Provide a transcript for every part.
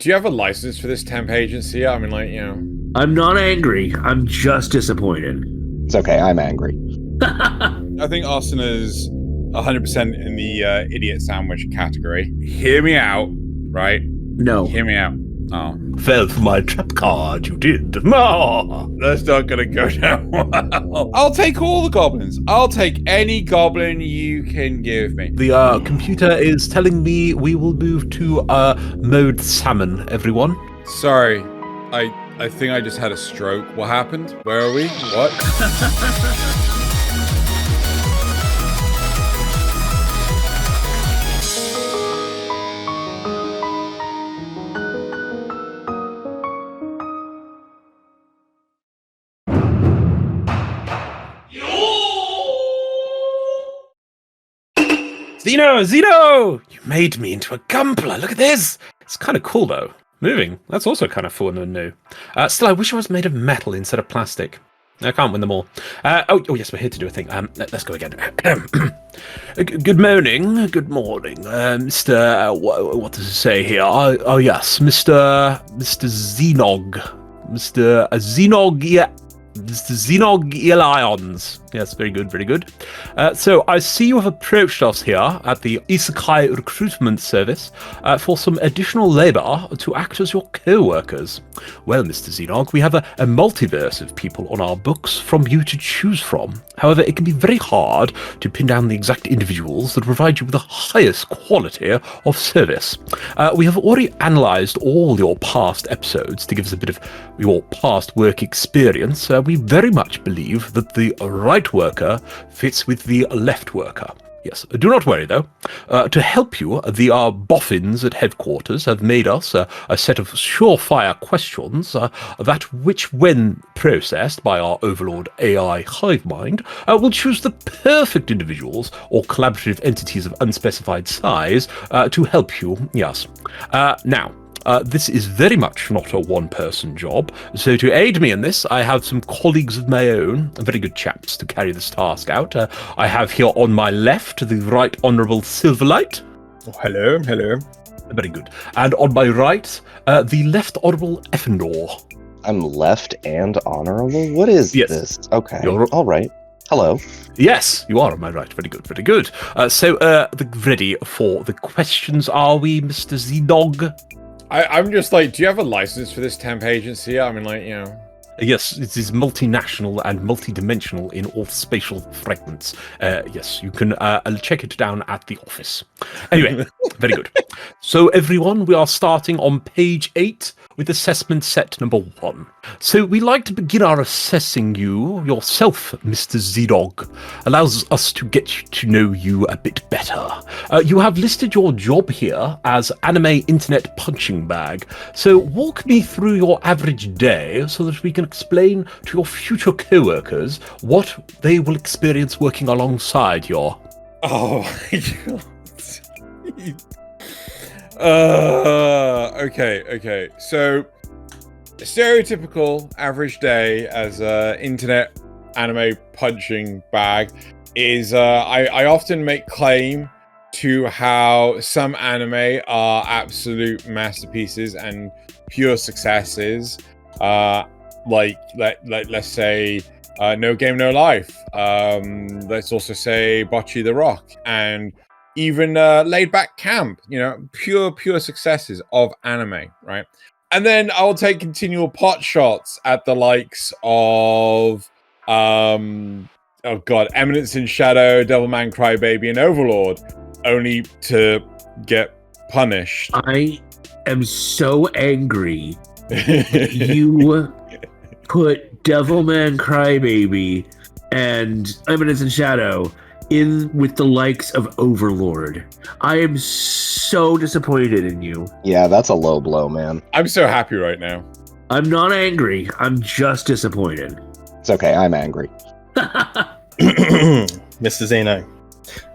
do you have a license for this temp agency? I mean, like, you know. I'm not angry. I'm just disappointed. It's okay, I'm angry. I think Austin is 100% in the idiot sandwich category. Hear me out, right? No. Hear me out. Oh. Fell for my trap card, you did. No. That's not gonna go down well. I'll take all the goblins. I'll take any goblin you can give me. The computer is telling me we will move to mode salmon, everyone. Sorry, I think I just had a stroke. What happened? Where are we? What? Xeno! You made me into a gumbler. Look at this. It's kind of cool, though. Moving. That's also kind of fun and new. Still, I wish I was made of metal instead of plastic. I can't win them all. Oh, yes, we're here to do a thing. Let's go again. Good morning. Good morning. Mr. What does it say here? Oh, yes. Mr. Xenog. Mr. Xenog, yeah. Mr. Xenog Lions. Yes, very good, very good. So I see you have approached us here at the Isekai Recruitment Service for some additional labor to act as your co-workers. Well, Mr. Xenog, we have a multiverse of people on our books from you to choose from. However, it can be very hard to pin down the exact individuals that provide you with the highest quality of service. We have already analysed all your past episodes to give us a bit of your past work experience. We very much believe that the right worker fits with the left worker. Yes, do not worry though. To help you, the boffins at headquarters have made us a set of surefire questions that which, when processed by our overlord AI hive mind, will choose the perfect individuals or collaborative entities of unspecified size to help you. Yes. Now, this is very much not a one-person job, so to aid me in this, I have some colleagues of my own, very good chaps, to carry this task out. I have here on my left the Right Honourable Silverlight. Oh, hello, hello. Very good. And on my right, the Left Honourable Effendoor. I'm left and honorable? What is this? Okay, all right. Hello. Yes, you are on my right. Very good, very good. So, ready for the questions, are we, Mr. Xenog? I'm just like, do you have a license for this temp agency? I mean, like, you know. Yes, it is multinational and multidimensional in all spatial fragments. Yes, you can check it down at the office. Anyway, very good. So everyone, we are starting on page 8 with assessment set number 1. So we like to begin our assessing you, yourself, Mr. Xenog. Allows us to get to know you a bit better. You have listed your job here as anime internet punching bag. So walk me through your average day so that we can explain to your future co-workers what they will experience working alongside your... Oh my god. Okay. So, stereotypical average day as a internet anime punching bag is I often make claim to how some anime are absolute masterpieces and pure successes. Like let's say No Game No Life. Let's also say Bocce the Rock, and even Laid Back Camp. You know, pure successes of anime, right? And then I'll take continual pot shots at the likes of oh god, Eminence in Shadow, Devilman Crybaby, and Overlord, only to get punished. I am so angry. You put Devilman Crybaby and Eminence in Shadow in with the likes of Overlord. I am so disappointed in you. Yeah, that's a low blow, man. I'm so happy right now. I'm not angry. I'm just disappointed. It's okay, I'm angry. Mr. Xeno,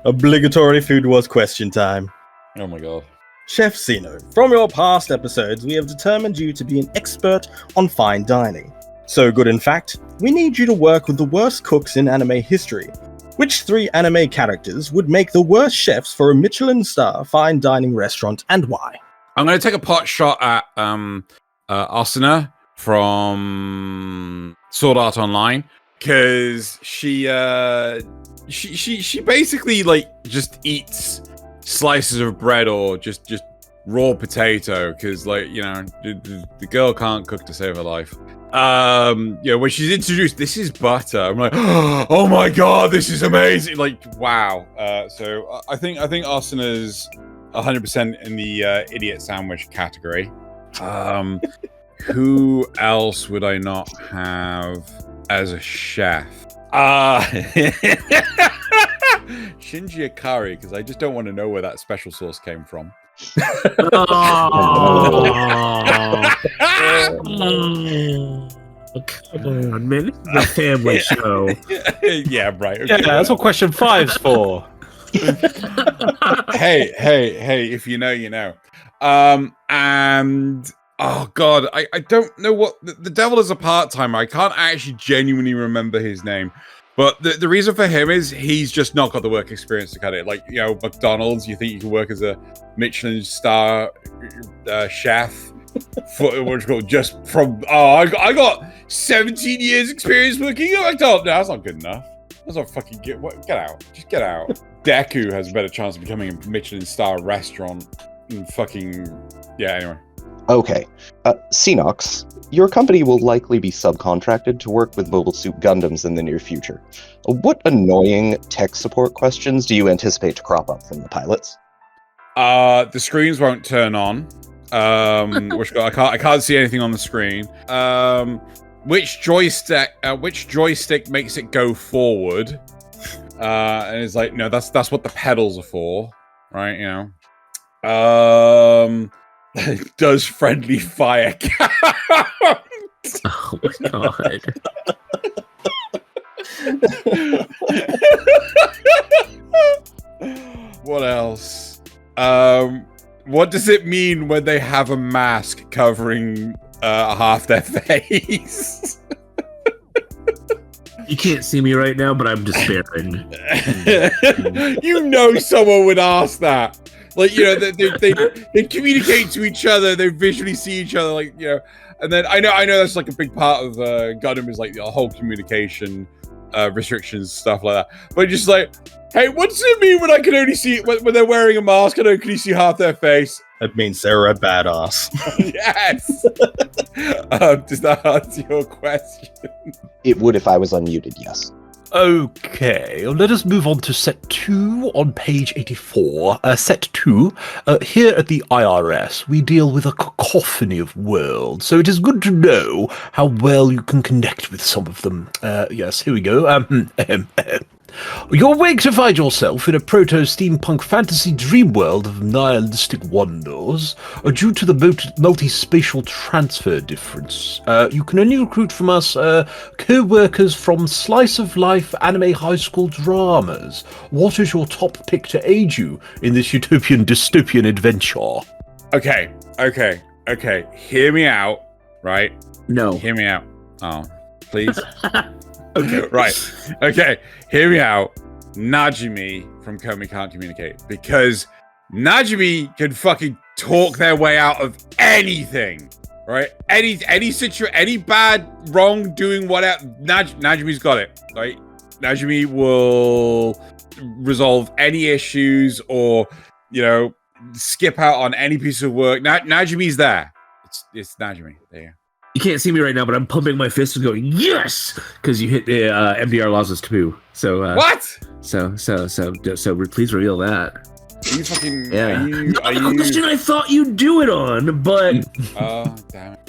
obligatory food wars question time. Oh my god. Chef Xeno, from your past episodes, we have determined you to be an expert on fine dining. So good, in fact, we need you to work with the worst cooks in anime history. Which 3 anime characters would make the worst chefs for a Michelin star fine dining restaurant, and why? I'm going to take a pot shot at Asuna from Sword Art Online, because she basically like just eats slices of bread or just raw potato, because like, you know, the girl can't cook to save her life. Yeah, when she's introduced, this is butter, I'm like, oh my god, this is amazing, like, wow. So I think Asuna's 100% in the idiot sandwich category. Who else would I not have as a chef? Shinji Ikari, because I just don't want to know where that special sauce came from. Come on, man. This is a family show. Yeah, right. Okay. Yeah, that's what question 5's for. hey, if you know, you know. And oh god, I don't know what the devil is a part-timer. I can't actually genuinely remember his name. But the reason for him is he's just not got the work experience to cut it. Like, you know, McDonald's, you think you can work as a Michelin star chef for what's called just from I got 17 years experience working at McDonald's. No, that's not good enough. That's not fucking get out. Just get out. Deku has a better chance of becoming a Michelin star restaurant and fucking anyway. Okay. Xenox, your company will likely be subcontracted to work with Mobile Suit Gundams in the near future. What annoying tech support questions do you anticipate to crop up from the pilots? The screens won't turn on. I can't see anything on the screen. Which joystick makes it go forward? And it's like, no, that's what the pedals are for, right? You know. Does friendly fire count? Oh my god. What else? What does it mean when they have a mask covering half their face? You can't see me right now, but I'm despairing. You know someone would ask that. Like, you know, they communicate to each other, they visually see each other, like, you know, and then I know that's like a big part of Gundam is like the whole communication restrictions, stuff like that. But just like, hey, what does it mean when I can only see when they're wearing a mask? I don't can you see half their face? That means they're a badass. Yes. Does that answer your question? It would if I was unmuted, yes. Okay, let us move on to set 2 on page 84. Set 2, here at the IRS, we deal with a cacophony of worlds, so it is good to know how well you can connect with some of them. Yes, here we go. You're awake to find yourself in a proto-steampunk fantasy dream world of nihilistic wonders. Due to the multi-spatial transfer difference, you can only recruit from us co-workers from slice-of-life anime high school dramas. What is your top pick to aid you in this utopian dystopian adventure? Okay. Hear me out, right? No. Hear me out. Oh, please. Okay. Right. Okay. Hear me out. Najimi from Komi can't communicate because Najimi can fucking talk their way out of anything. Right? Any situation, any bad, wrong doing, whatever. Najimi's got it. Right? Najimi will resolve any issues or, you know, skip out on any piece of work. Najimi's there. It's Najimi. There you go. You can't see me right now, but I'm pumping my fist and going, yes! Because you hit the MDRLOz's taboo. So what? So please reveal that. Are you fucking? Yeah. Are you? Question I thought you'd do it on, but Oh damn it!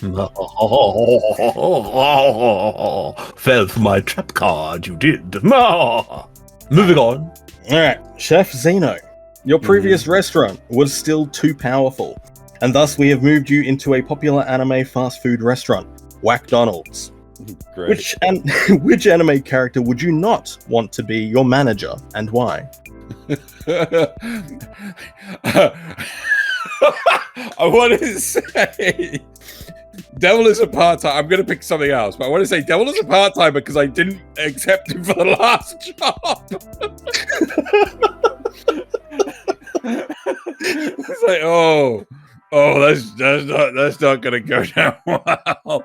Fell for my trap card, you did. Moving on. All right, Chef Xeno, your previous restaurant was still too powerful, and thus we have moved you into a popular anime fast food restaurant, Whackdonald's. Great. Which anime character would you not want to be your manager, and why? I want to say Devil is a part-time. I'm going to pick something else, but I want to say Devil is a part-timer because I didn't accept him for the last job. It's like, oh, Oh, that's not gonna go down well.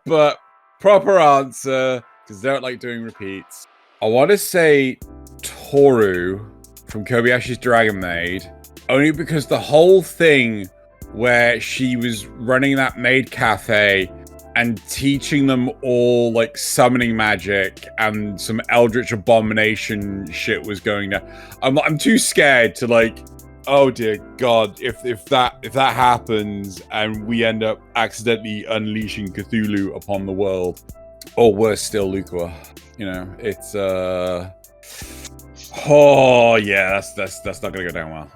But proper answer, because they don't like doing repeats. I want to say Toru from Kobayashi's Dragon Maid, only because the whole thing where she was running that maid cafe and teaching them all like summoning magic and some eldritch abomination shit was going down. I'm too scared to like, oh dear God, if that happens and we end up accidentally unleashing Cthulhu upon the world, or worse still, Lukua. You know, it's oh yeah, that's not gonna go down well.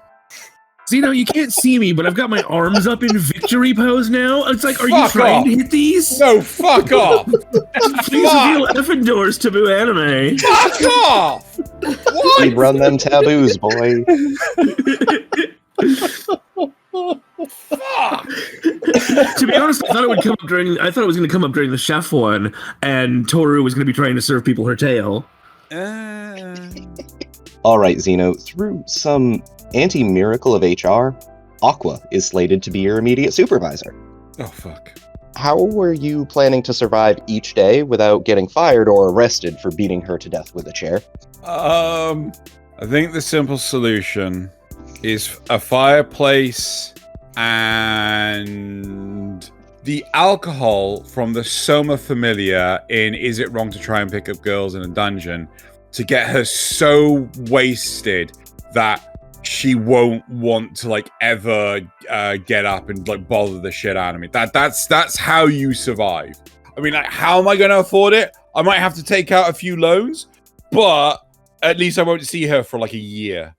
Xeno, you can't see me, but I've got my arms up in victory pose now. It's like, are you Fuck trying off. to hit these? No, fuck off! Please reveal Effendoor's taboo anime. Fuck off! What? We run them taboos, boy. Fuck! To be honest, I thought it was going to come up during the chef one, and Toru was going to be trying to serve people her tail. All right, Xeno. Through some anti-miracle of HR, Aqua is slated to be your immediate supervisor. Oh fuck! How were you planning to survive each day without getting fired or arrested for beating her to death with a chair? I think the simple solution is a fireplace and the alcohol from the Soma Familia in Is It Wrong to Try and Pick Up Girls in a Dungeon to get her so wasted that she won't want to like ever get up and like bother the shit out of me. That's how you survive. I mean, like, how am I going to afford it? I might have to take out a few loans, but at least I won't see her for like a year.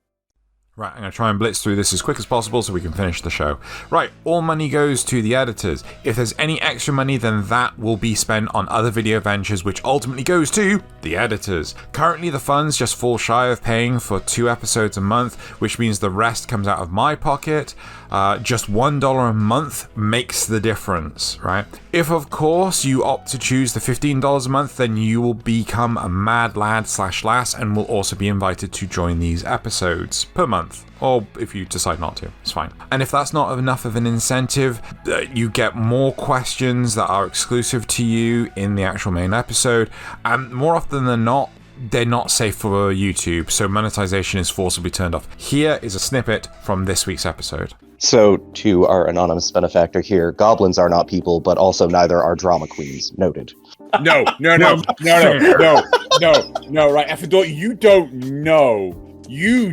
Right, I'm going to try and blitz through this as quick as possible so we can finish the show. Right, all money goes to the editors. If there's any extra money, then that will be spent on other video ventures, which ultimately goes to the editors. Currently, the funds just fall shy of paying for 2 episodes a month, which means the rest comes out of my pocket. Just $1 a month makes the difference, right? If, of course, you opt to choose the $15 a month, then you will become a mad lad/lass and will also be invited to join these episodes per month. Or if you decide not to, it's fine. And if that's not enough of an incentive, you get more questions that are exclusive to you in the actual main episode. And more often than not, they're not safe for YouTube, so monetization is forcibly turned off. Here is a snippet from this week's episode. So, to our anonymous benefactor here, goblins are not people, but also neither are drama queens. Noted. No, right, Effendoor, you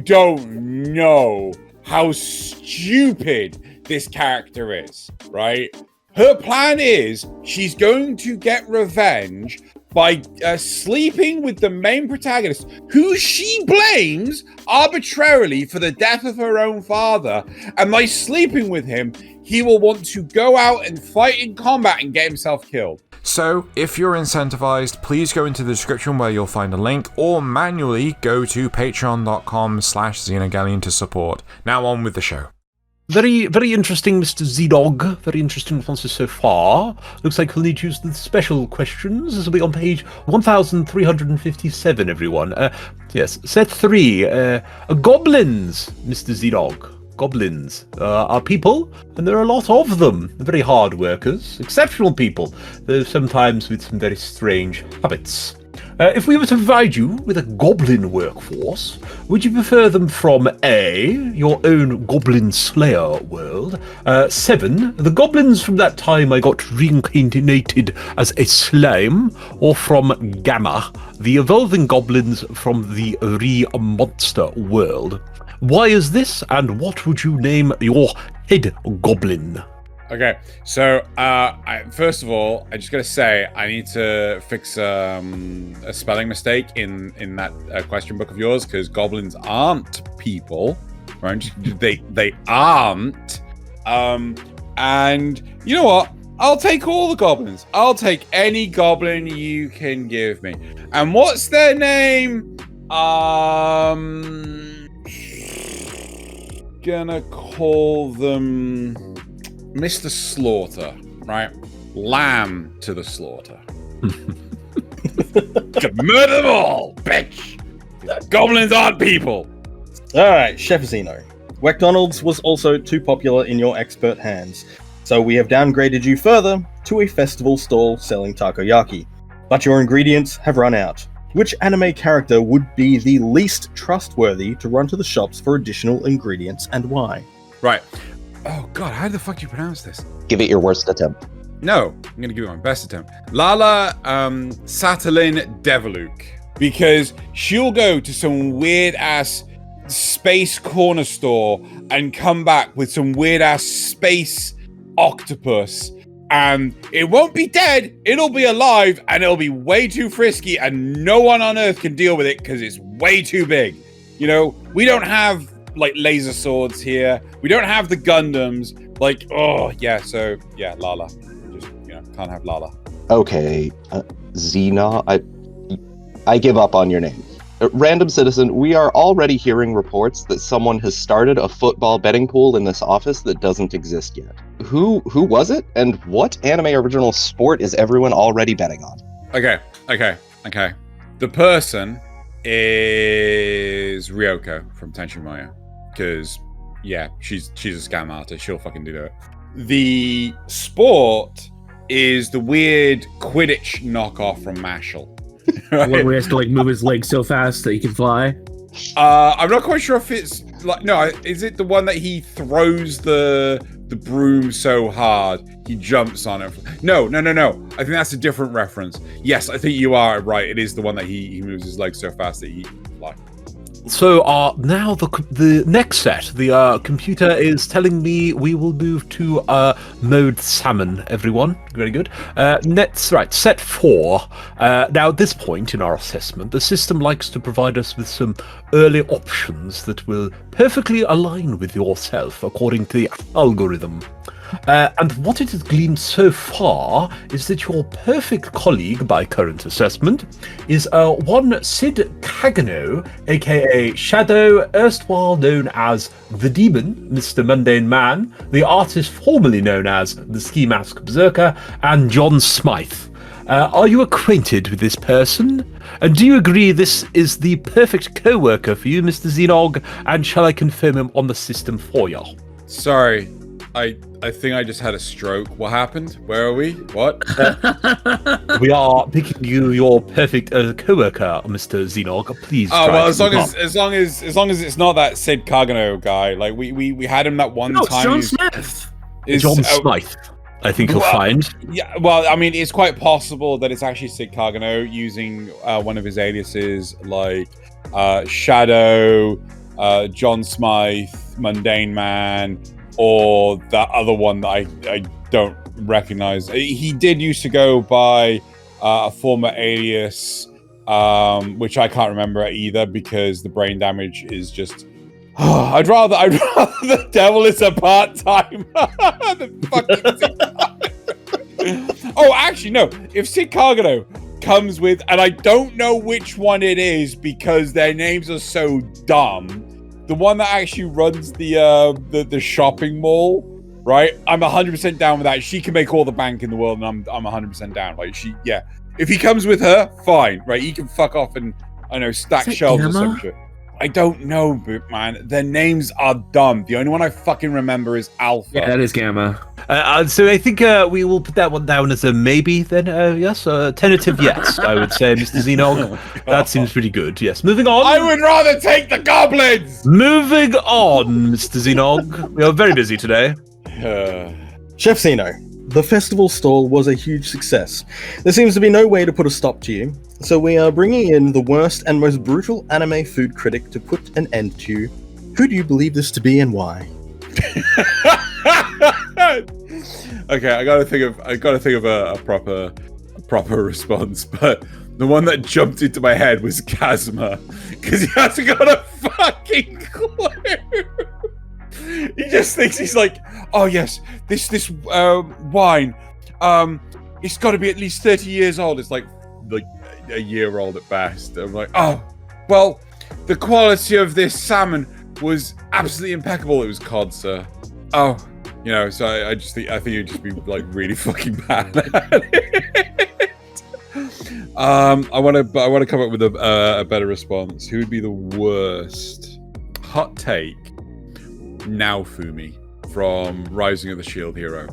don't know how stupid this character is, right? Her plan is she's going to get revenge by sleeping with the main protagonist, who she blames arbitrarily for the death of her own father. And by sleeping with him, he will want to go out and fight in combat and get himself killed. So, if you're incentivized, please go into the description where you'll find a link, or manually go to patreon.com/Xenogalleon to support. Now on with the show. Very, very interesting, Mr. Z-Dog. Very interesting responses so far. Looks like we'll need to use the special questions. This will be on page 1357, everyone. Yes, set 3. Goblins, Mr. Z-Dog. Goblins are people, and there are a lot of them. They're very hard workers, exceptional people, though sometimes with some very strange habits. If we were to provide you with a goblin workforce, would you prefer them from A, your own goblin slayer world, 7, the goblins from that time I got reincarnated as a slime, or from Gamma, the evolving goblins from the re-monster world? Why is this, and what would you name your head goblin? Okay, so first of all, I just gotta say I need to fix a spelling mistake in that question book of yours, because goblins aren't people, right? They aren't. And you know what? I'll take all the goblins. I'll take any goblin you can give me. And what's their name? Gonna call them Mr. Slaughter, right? Lamb to the slaughter. Murder them all, bitch! Goblins aren't people! Alright, Chef Xeno. McDonald's was also too popular in your expert hands, so we have downgraded you further to a festival stall selling takoyaki. But your ingredients have run out. Which anime character would be the least trustworthy to run to the shops for additional ingredients, and why? Right. Oh god, how the fuck do you pronounce this? Give it your worst attempt. No, I'm gonna give it my best attempt. Lala Satalin Deviluk. Because she'll go to some weird ass space corner store and come back with some weird ass space octopus, and it won't be dead, it'll be alive, and it'll be way too frisky, and no one on Earth can deal with it because it's way too big. You know, we don't have like laser swords here. We don't have the Gundams. Like, oh yeah, so yeah, Lala. Just, you know, can't have Lala. Okay, Xeno, I give up on your name. Random citizen, we are already hearing reports that someone has started a football betting pool in this office that doesn't exist yet. Who was it, and what anime original sport is everyone already betting on? Okay. The person is Ryoko from Tenshin Maya, because yeah, she's a scam artist. She'll fucking do it. The sport is the weird Quidditch knockoff from Mashal. Right? One where he has to like move his legs so fast that he can fly. I'm not quite sure if it's like, no, is it the one that he throws the broom so hard he jumps on it? No. I think that's a different reference. Yes, I think you are right. It is the one that he moves his legs so fast that he can fly. So now the next set, the computer is telling me we will move to mode salmon, everyone. Very good. Right, set 4. Now at this point in our assessment, the system likes to provide us with some early options that will perfectly align with yourself according to the algorithm. And what it has gleaned so far is that your perfect colleague, by current assessment, is one Sid Kagano, aka Shadow, erstwhile known as the Demon, Mr. Mundane Man, the artist formerly known as the Ski Mask Berserker, and John Smythe. Are you acquainted with this person? And do you agree this is the perfect co-worker for you, Mr. Xenog? And shall I confirm him on the system for you? Sorry, I think I just had a stroke. What happened? Where are we? What? We are picking you your perfect co-worker, Mr. Xenog. Please. Oh well, as long as it's not that Sid Kagano guy. Like we had him that one time. It's John Smith. John Smythe. I think you'll find. Yeah, well, I mean, it's quite possible that it's actually Sid Kagano using one of his aliases, like Shadow, John Smythe, Mundane Man, or that other one that I don't recognize. He did used to go by a former alias, which I can't remember either because the brain damage is just. I'd rather the devil is a part-time than fucking Sid Kagano. Oh, actually, no. If Sid Kagano comes with, and I don't know which one it is because their names are so dumb. The one that actually runs the shopping mall, right? I'm 100% down with that. She can make all the bank in the world, and I'm 100% down. Like yeah. If he comes with her, fine, right? He can fuck off and stack shelves or some shit. I don't know, but man, their names are dumb. The only one I fucking remember is Alpha. Yeah, that is Gamma. So I think we will put that one down as a maybe then. Yes, tentative yes, I would say, Mr. Xenog. That seems pretty good. Yes, moving on. I would rather take the goblins! Moving on, Mr. Xenog. We are very busy today. Chef Xeno, the festival stall was a huge success. There seems to be no way to put a stop to you, so we are bringing in the worst and most brutal anime food critic to put an end to you. Who do you believe this to be and why? Okay, I gotta think of a proper response, but the one that jumped into my head was Kazuma, because he hasn't got a fucking clue. He just thinks he's like, oh yes, this wine, it's got to be at least 30 years old. It's like a year old at best. I'm like, oh, well, the quality of this salmon was absolutely impeccable. It was cod, sir. Oh, you know, so I think you'd just be like really fucking bad at it. I want to come up with a better response. Who would be the worst? Hot take. Naofumi from Rising of the Shield Hero.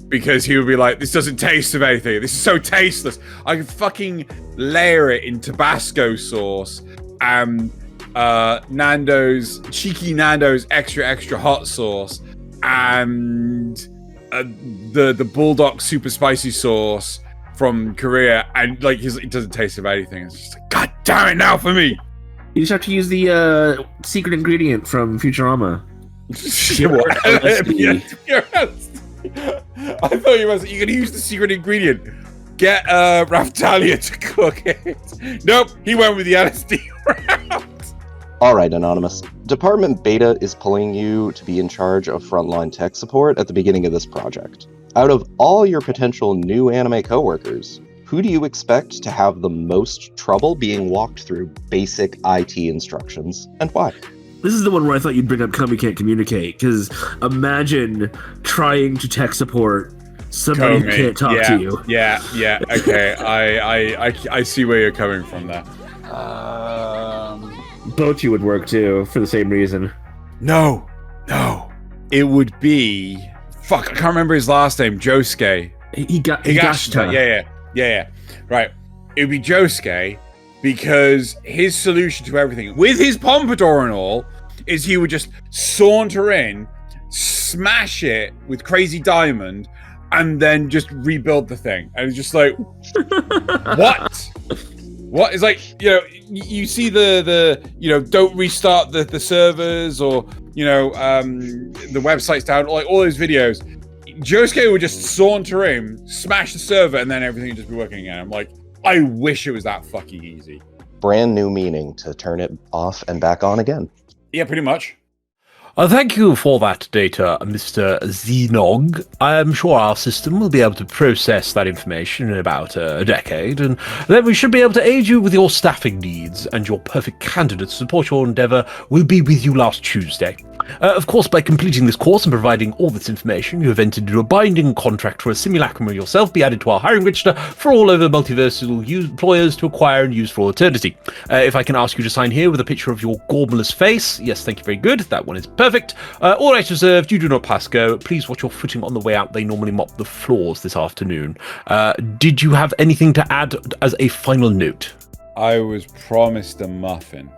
Because he would be like, this doesn't taste of anything. This is so tasteless. I could fucking layer it in Tabasco sauce and cheeky Nando's extra hot sauce and the Bulldog super spicy sauce from Korea, and like it doesn't taste of anything. It's just like, God damn it, Naofumi! You just have to use the secret ingredient from Futurama. Pure LSD. I thought you could use the secret ingredient. Get Raftalia to cook it. Nope, he went with the LSD route. Alright, Anonymous. Department Beta is pulling you to be in charge of frontline tech support at the beginning of this project. Out of all your potential new anime coworkers, who do you expect to have the most trouble being walked through basic IT instructions, and why? This is the one where I thought you'd bring up Kami Can't Communicate, because imagine trying to tech support somebody who can't talk to you. Yeah, okay. I see where you're coming from there. Bochi would work too, for the same reason. No. It would be... Fuck, I can't remember his last name. Josuke. Higashita. Yeah. Right. It would be Josuke, because his solution to everything, with his pompadour and all, is he would just saunter in, smash it with Crazy Diamond, and then just rebuild the thing. And it's just like, what? What is like, you see the don't restart the servers, or the website's down, like all those videos. Josuke would just saunter in, smash the server, and then everything would just be working again. I'm like, I wish it was that fucking easy. Brand new meaning to turn it off and back on again. Yeah, pretty much. Thank you for that data, Mr. Xenog. I'm sure our system will be able to process that information in about a decade, and then we should be able to aid you with your staffing needs, and your perfect candidate to support your endeavor will be with you last Tuesday. Of course, by completing this course and providing all this information, you have entered into a binding contract for a simulacrum of yourself be added to our hiring register for all other multiversal employers to acquire and use for all eternity. If I can ask you to sign here with a picture of your Gorbulous face. Yes, thank you, very good. That one is perfect. All rights reserved. You do not pass go. Please watch your footing on the way out. They normally mop the floors this afternoon. Did you have anything to add as a final note? I was promised a muffin.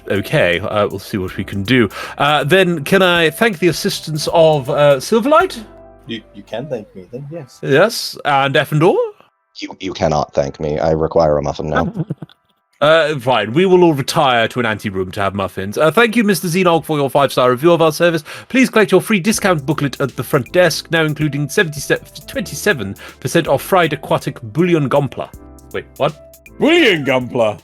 Okay, we'll see what we can do. Then can I thank the assistance of Silverlight? You can thank me then, yes. Yes, and Effendoor? You cannot thank me. I require a muffin now. Fine, we will all retire to an anteroom to have muffins. Thank you, Mr. Xenog, for your 5-star review of our service. Please collect your free discount booklet at the front desk, now including 27% off fried aquatic bouillon gompla. Wait, what? Bouillon Gumpler.